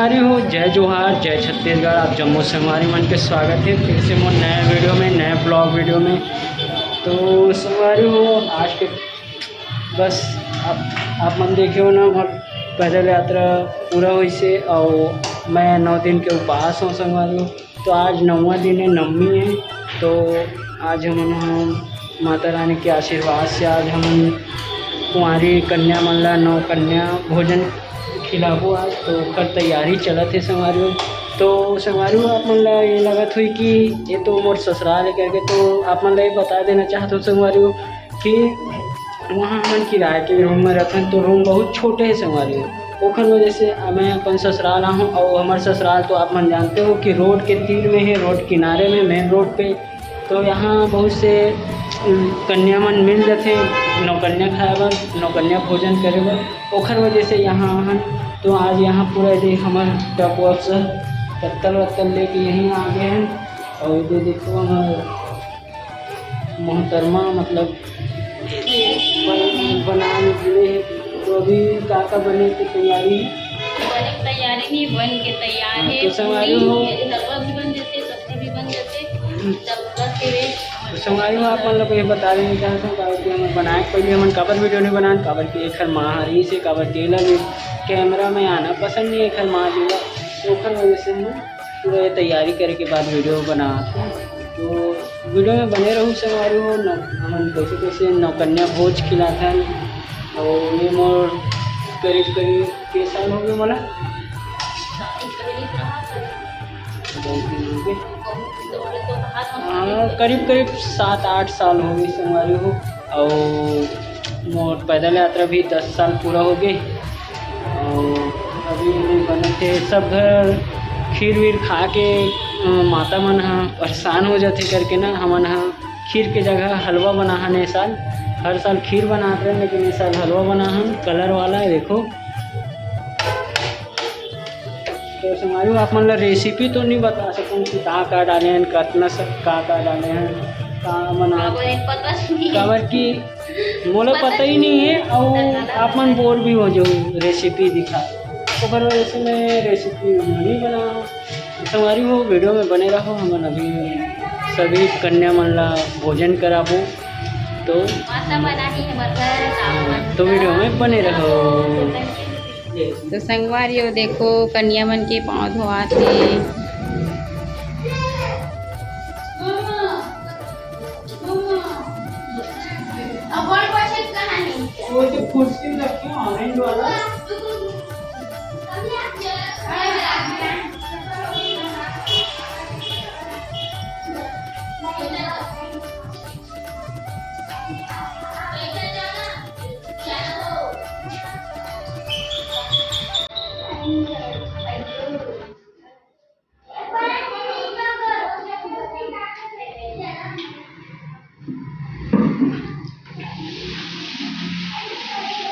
संगवारी हो, जय जोहार, जय छत्तीसगढ़। आप जम्मू संगवारी मन के स्वागत है फिर से मोर नए वीडियो में, नए ब्लॉग वीडियो में। तो संगवारी हो, आज के बस आप मन देखे हो ना, मोर पैदल यात्रा पूरा हुई से और मैं 9 दिन के उपवास हूँ संगवारी हो। तो आज 9वां दिन है, नवमी है। तो आज हम माता रानी के आशीर्वाद से आज हम कुंवारी कन्या मन ला 9 कन्या भोजन खिलाबो आज। तो ओकर तैयारी चलत है संगवारी हो। तो संगवारी हो, आप मन ला ये लगत हुई कि ये तो मोर ससुराल है करके, तो आप मन ला ये बता देना चाहत हो संगवारी हो कि वहाँ हम किराए के रूम में रहते। तो रूम बहुत छोटे है संगवारी हो। ओखर वजह से मैं अपन ससुराल हूँ और हमारे ससुराल तो आप मन जानते हो कि रोड के तीर में है, रोड किनारे में, मेन रोड पे। तो यहाँ बहुत से कन्या मन मिल जाते, नौकन्या खाए बर, नौकन्या भोजन करे बर। ओखर वजह से यहाँ हन। तो आज यहाँ पूरा देख हमार टप वप से पत्तल वत्तल लेके यहीं आ गए हैं। और ये देखो हमारे मोहतरमा मतलब बनाने के लिए। तो अभी काका बने की तैयारी नहीं बन के तैयार है। तो संगवारी हो, हलवा भी बन जाते, सब्जी भी बन जाते, सब बस के तो संगवारी हो आप मतलब ये बता देना चाहते हैं काबर कि हमें बनाए पहले हमन काबर वीडियो नहीं बनाए, काबर कि एक हर महारी से काबर तेला भी कैमरा में आना पसंद नहीं, एक हर माँ जीवा। तो ओखर वजह से हम पूरा ये तैयारी करे के बाद वीडियो बनाते हैं। तो वीडियो में बने रहूँ संगवारी हो। हम कैसे कैसे नौकन्या भोज खिलाते हैं। और ये मोर करीब करीब के साल हो गए मला, हाँ करीब करीब 7-8 साल हो गए संगवारी हो। और मोर पैदल यात्रा भी 10 साल पूरा हो गए। और अभी बने थे सब घर खीर वीर खा के माता मन हाँ परेशान हो जाते करके ना, हमन हाँ खीर के जगह हलवा बना हन। साल हर साल खीर बनाते हैं, लेकिन इस साल हलवा बना हन कलर वाला है देखो। तो संगवारी हो, आप मन ला रेसिपी तो नहीं बता सकूँ कि कहाँ डाले हैं, कितना सब कहाँ डाले हैं, कहाँ बना काबर कि मोला पता ही नहीं है। और आप मन बोर भी हो जो रेसिपी दिखा, तो फिर वजह से मैं रेसिपी नहीं बना हूँ। संगवारी हो, वीडियो में बने रहो। हम अभी सभी कन्या मन ला भोजन कराबो, तो वीडियो में बने रहो। तो संगवारी हो देखो, कन्या मन के पाँव धोआत है। वो जो कुर्सी रखी ऑरेंज वाला,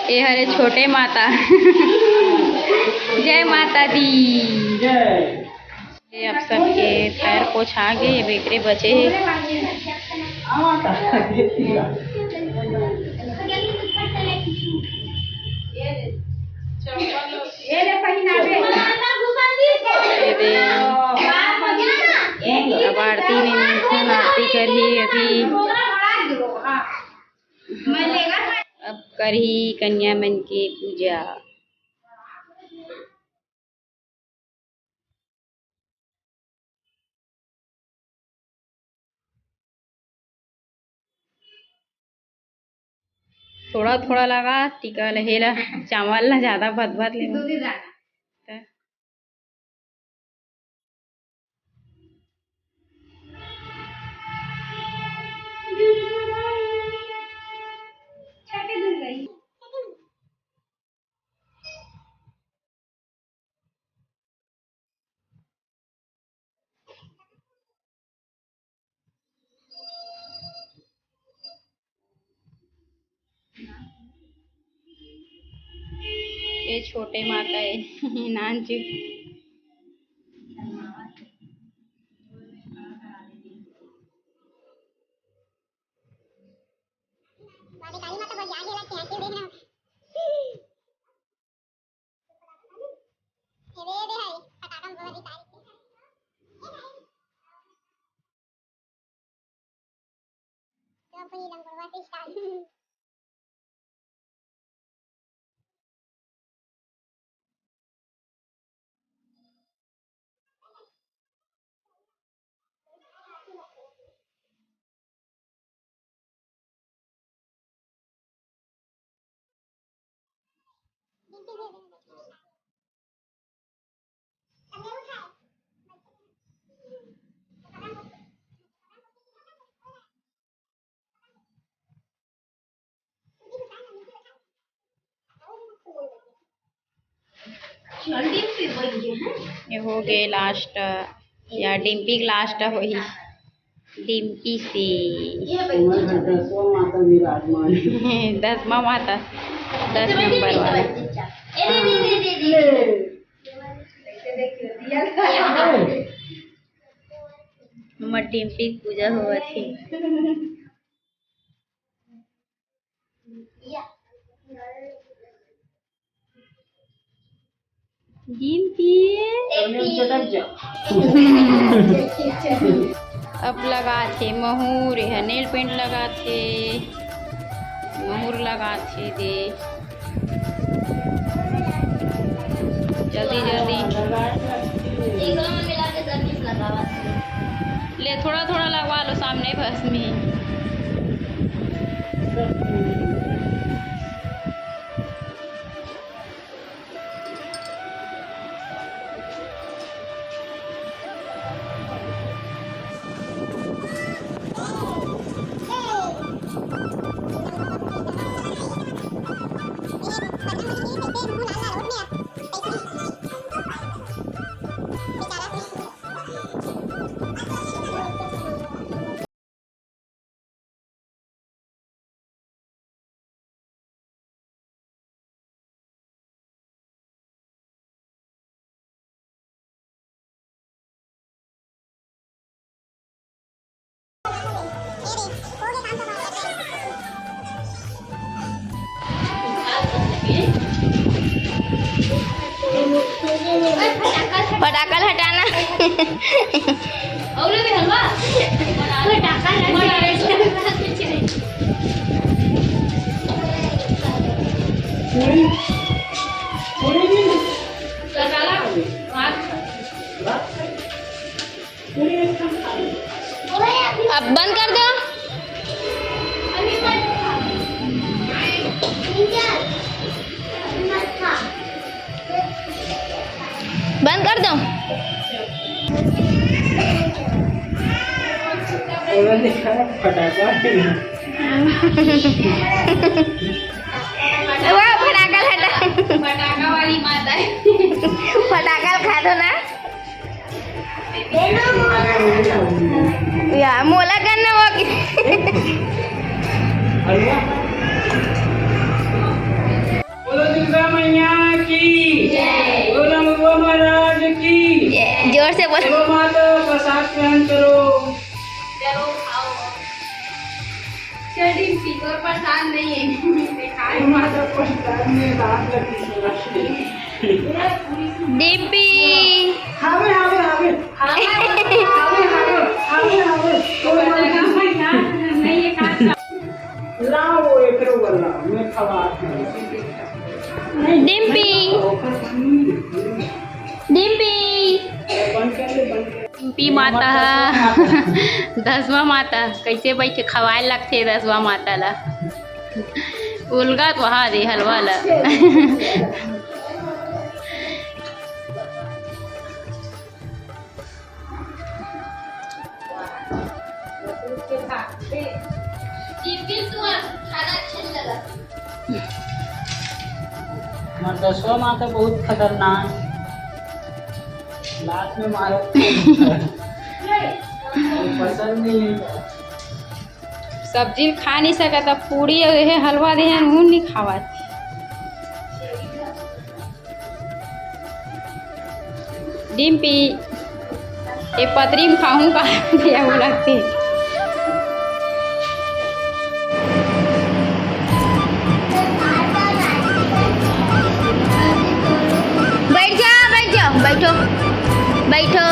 ये हरे छोटे माता जय माता दी। जय। ये अब सबके पैर पोछा गए, बेकरे बचे अब आरती में आरती कर ही अभी अब कर ही कन्या मन की पूजा। थोड़ा थोड़ा लगा टीका लहेला, चावल ला ज्यादा भत भत ले। ये छोटे माता है नानची। Ini deh, ये हो गए लास्ट या डिम्पी लास्ट हो ही डिम्पी से 10वां माता 10 नंबर वाला हमर डिम्पी के पूजा हुआ थी डिम्पी अब लगा थे महूर है नेल पेंट लगा थे महूर लगा थे दे जल्दी जल्दी ले थोड़ा थोड़ा लगवा लो सामने बस में पटाखा हटाना अब बंद कर दो बंद कर दो फटाका हटा फटाका वाली माता है फटाका खा दो ना या मोला करना वो बोलो दुर्गा मैया की बोलो मुर्गा महाराज की जोर से बोलो माता प्रसाद ग्रहण करो चलो खाओ चली पीकर प्रसाद नहीं है माता प्रसाद में रात लगी डिम्पी हावे हावे हावे हावे हावे हावे हावे नहीं ये काट लाओ एक रो वाला मैं खवा डिम्पी डिम्पी डिम्पी माता 10वां माता कैसे बैठे खवाए लगते 10वां माता ला उलगा तो वहाँ दे हलवा ला हमारा 10वां माता बहुत खतरनाक लात में मारो पसंद नहीं है सब्जी खा नहीं सकता पूरी है हलवा दे नून नहीं खावा डिम्पी ये पतरी में खाऊं का दिया लगते बैठ जाओ बैठो बैठो